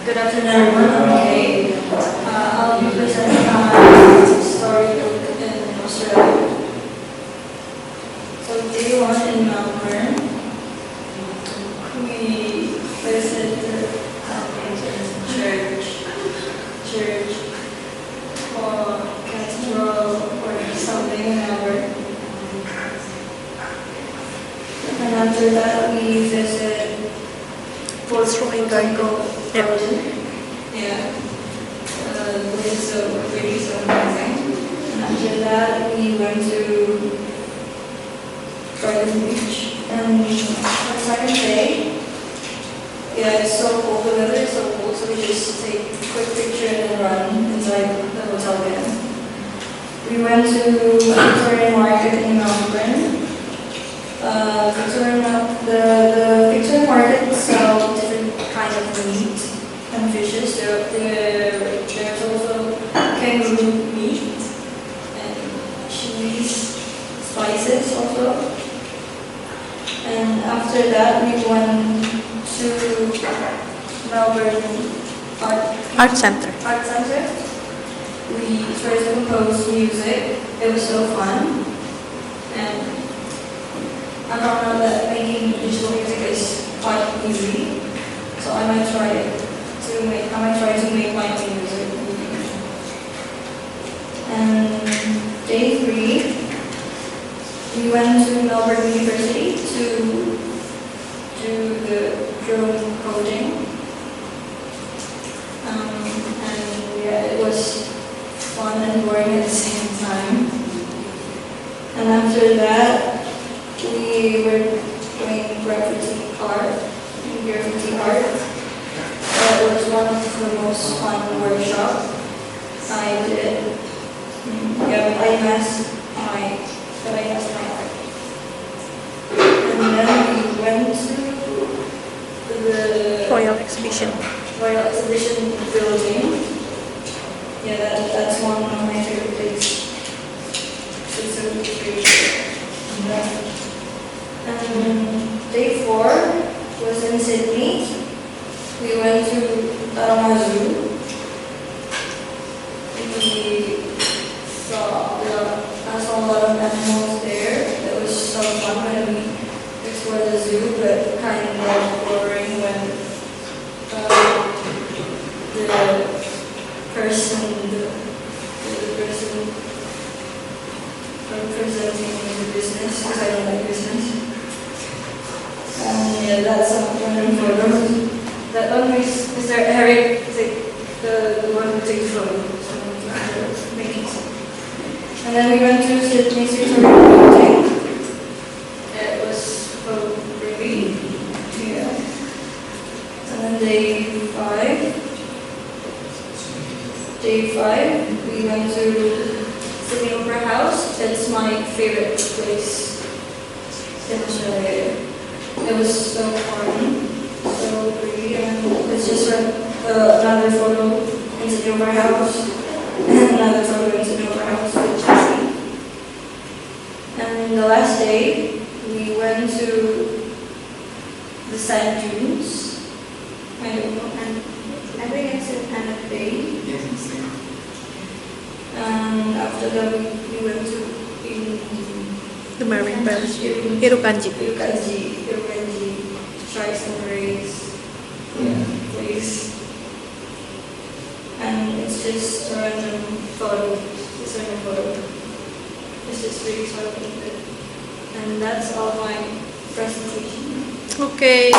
Good afternoon, everyone. Okay. I'll be presenting my story in Australia. So day one in Melbourne, we visited church or cathedral or something in Melbourne. And after that, we visited Botanical Garden. Yeah. The place is really so amazing. And after that, we went to Garden Beach. And our second day, yeah, it's so cold. The weather is so cold, so we just take a quick picture and then run inside the hotel again. We went to Victoria Market in Melbourne. The Victoria Market sells different kinds of meat and fishes. There's also kangaroo meat and cheese, spices also. And after that, we went to Melbourne Art Center. We tried to compose music. It was so fun. And I found out that making digital music is quite easy, so I might try to make my own music. And day 3, we went to Melbourne University to do the drone coding, and yeah, it was fun and boring at the same time. And after that, we were doing graffiti art. That was one of the most fun workshops I did. Yeah, I masked my art. And then we went to the Royal Exhibition building. Yeah, that's one of my favorite places. It's so great. And day 4 was in Sydney. We went to Taronga Zoo. I saw a lot of animals there. It was so fun when we explored the zoo, but kind of boring when the person presenting the business, because I don't like business. And yeah, that's some random photos. That one is Mr. Eric, the one who takes photos. And then we went to Sydney's Victoria building. It was so pretty. Yeah. And then day 5, we went to Sydney Opera House. It's my favorite place in Australia. It was so fun, so pretty, and it's just another photo in Sydney Opera House, and another photo in Sydney Opera House with Jessie. And the last day, we went to the sand dunes. I don't know, and I think it's in Hannah Bay. And after that, we went to the Marine Palace, Irukanji, try some rays, place. And it's just a random photo. It's just really so good. And that's all my presentation. Okay.